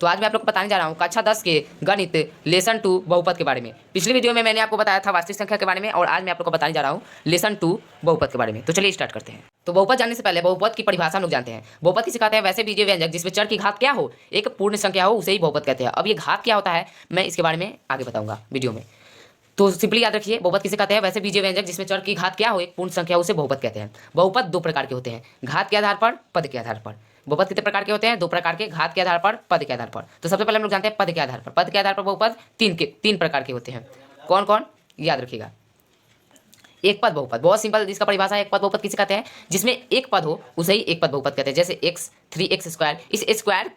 तो आज मैं आप लोग को बताने जा रहा हूँ कक्षा 10 के गणित लेसन 2 बहुपद के बारे में। पिछली वीडियो में मैंने आपको बताया था वास्तविक संख्या के बारे में और आज मैं आप लोग को बताने जा रहा हूँ लेसन 2 बहुपद के बारे में। तो चलिए स्टार्ट करते हैं। तो बहुपद जानने से पहले बहुपद की परिभाषा हम लोग जानते हैं। बहुपद किसे कहते हैं? वैसे बीजीय व्यंजक जिसमें चर की घात क्या हो, एक पूर्ण संख्या हो, उसे ही बहुपद कहते हैं। अब ये घात क्या होता है मैं इसके बारे में आगे बताऊंगा वीडियो में। तो सिंपली याद रखिए, बहुपद किसे कहते हैं? वैसे बीजीय व्यंजक जिसमें चर की घात क्या हो, एक पूर्ण संख्या, उसे बहुपद कहते हैं। बहुपद दो प्रकार के होते हैं, घात के आधार पर, पद के आधार पर। बहुपद कितने प्रकार के होते हैं? दो प्रकार के, घात के आधार पर, पद के आधार पर। तो सबसे पहले हम लोग जानते हैं पद के आधार पर। पद के आधार पर बहुपद तीन प्रकार के होते हैं। कौन कौन? याद रखिएगा। एक पद बहुपद, बहुत सिंपल इसका परिभाषा है। एक पद बहुपद किसे कहते हैं? जिसमें एक पद हो उसे ही एक पद बहुपद कहते हैं। जैसे x 3x²। इस स्क्वायर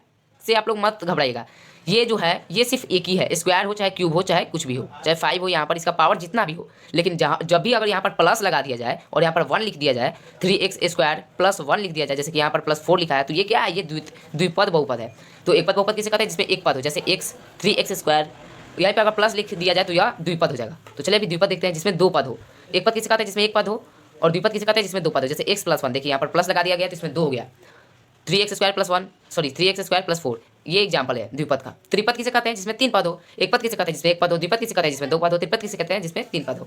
से आप लोग मत घबराइएगा, ये जो है ये सिर्फ एक ही है, स्क्वायर हो चाहे क्यूब हो चाहे कुछ भी हो, चाहे 5 हो, यहाँ पर इसका पावर जितना भी हो। लेकिन जब भी अगर यहाँ पर प्लस लगा दिया जाए और यहाँ पर 1 लिख दिया जाए, 3x² + 1 लिख दिया जाए, जैसे कि यहाँ पर +4 लिखा है, तो ये क्या है? ये द्विपद बहुपद है। तो एक पद बहुपद किसे कहते हैं? जिसमें एक पद हो, जैसे x 3x², यहाँ पर अगर प्लस लिख दिया जाए तो यह द्विपद हो जाएगा। तो चलिए अभी द्विपद देखते हैं जिसमें दो पद हो। एक पद किसे कहते हैं? जिसमें एक पद हो। और द्विपद किसे कहते हैं? जिसमें दो पद हो। जैसे x + 1, देखिए यहाँ पर प्लस लगा दिया गया तो इसमें 2 हो गया। 3x² + 4, ये एग्जाम्पल है द्विपद का। त्रिपद किसे कहते हैं? जिसमें तीन पद हो। एक पद किसे कहते हैं? जिसमें एक पद हो। द्विपद किसे कहते हैं? जिसमें दो पद हो। त्रिपद किसे कहते हैं? जिसमें तीन पद हो।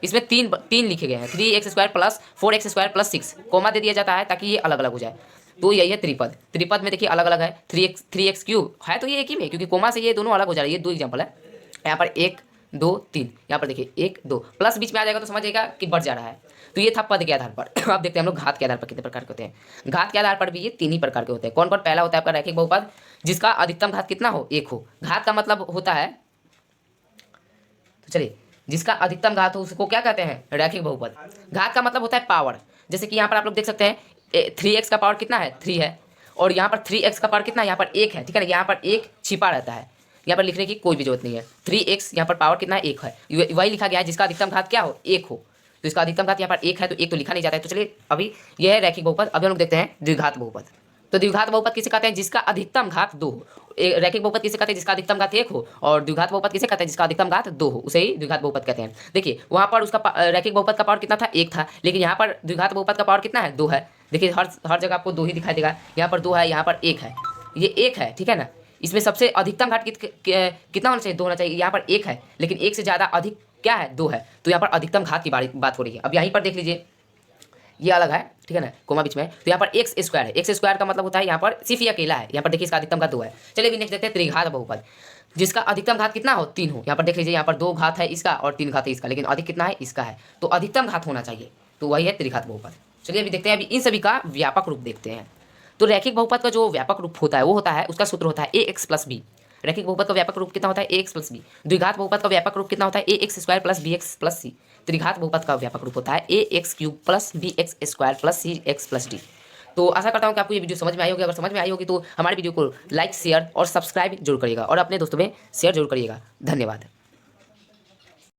इसमें तीन लिखे गए हैं, 3x² + 4x² + 6, कोमा दे दिया जाता है ताकि ये अलग अलग हो जाए। तो यही है त्रिपद। त्रिपद में देखिए अलग अलग है, 3x³ है तो ये एक ही में, क्योंकि कोमा से ये दोनों अलग हो जा रहे हैं। ये दो एग्जाम्पल है, यहाँ पर 1 2 3, यहाँ पर देखिए 1 2 प्लस बीच में आ जाएगा तो समझिएगा कि बढ़ जा रहा है। तो ये था पद के आधार पर। अब देखते हैं हम लोग घात के आधार पर कितने प्रकार के होते हैं। घात के आधार पर भी ये तीन ही प्रकार के होते हैं। कौन कौन? पहला होता है आपका रैखिक बहुपद, जिसका अधिकतम घात कितना हो? 1 हो। घात का मतलब होता है, तो चलिए, जिसका अधिकतम घात हो उसको क्या कहते हैं? रैखिक बहुपद। घात का मतलब होता है पावर। जैसे कि यहाँ पर आप लोग देख सकते हैं 3x का पावर कितना है? 3 है। और यहाँ पर 3x का पावर कितना है? यहाँ पर 1 है, ठीक है ना। यहाँ पर 1 छिपा रहता है, यहाँ पर लिखने की कोई भी जरूरत नहीं है। 3x यहाँ पर पावर कितना है? 1 है। वही लिखा गया है जिसका अधिकतम घात क्या हो? 1 हो। तो इसका अधिकतम घात यहाँ पर 1 है, तो 1 तो लिखा नहीं जाता है। तो चलिए अभी यह है रैखिक बहुपद। अभी हम लोग देखते हैं द्विघात बहुपद। तो द्विघात बहुपद किसे कहते हैं? जिसका अधिकतम घात 2 हो। रैखिक बहुपद किसे कहते हैं? जिसका अधिकतम घात 1 हो। और द्विघात बहुपद किसे कहते हैं? जिसका अधिकतम घात 2 हो, उसे ही द्विघात बहुपद कहते हैं। देखिए वहाँ पर उसका रैखिक बहुपद का पावर कितना था? 1 था, लेकिन यहाँ पर द्विघात बहुपद का पावर कितना है? 2 है। देखिए हर जगह आपको 2 ही दिखाई देगा। यहाँ पर 2 है, यहाँ पर 1 है, ये 1 है, ठीक है ना। इसमें सबसे अधिकतम घाट कितना होना चाहिए? 2 होना चाहिए। यहाँ पर 1 है, लेकिन 1 से ज़्यादा अधिक क्या है? 2 है। तो यहाँ पर अधिकतम घात की बात हो रही है। अब यहीं पर देख लीजिए, ये अलग है, ठीक है ना, कोमा बीच में है। तो यहाँ पर x² है। x² का मतलब होता है यहाँ पर सिर्फ ये अकेला है। यहाँ पर देखिए इसका अधिकतम घात 2 है। चलिए अभी नेक्स्ट देखते हैं त्रिघात बहुपद, जिसका अधिकतम घात कितना हो? 3 हो। यहाँ पर देख लीजिए, यहाँ पर 2 घात है इसका और 3 घात है इसका, लेकिन अधिक कितना है? इसका है। तो अधिकतम घात होना चाहिए, तो वही है त्रिघात बहुपद। चलिए अभी देखते हैं, अभी इन सभी का व्यापक रूप देखते हैं। तो रैखिक बहुपद का जो व्यापक रूप होता है वो होता है, उसका सूत्र होता है ax + b। रैखिक बहुपद का व्यापक रूप कितना होता है? ax + b। द्विघात बहुपद का व्यापक रूप कितना होता है? ax² + bx + c। त्रिघात बहुपद का व्यापक रूप होता है ax³ + bx² + cx + d। तो आशा करता हूँ कि आपको ये वीडियो समझ में आई होगी। अगर समझ में आई होगी तो हमारे वीडियो को लाइक, शेयर और सब्सक्राइब जरूर करिएगा और अपने दोस्तों में शेयर जरूर करिएगा। धन्यवाद।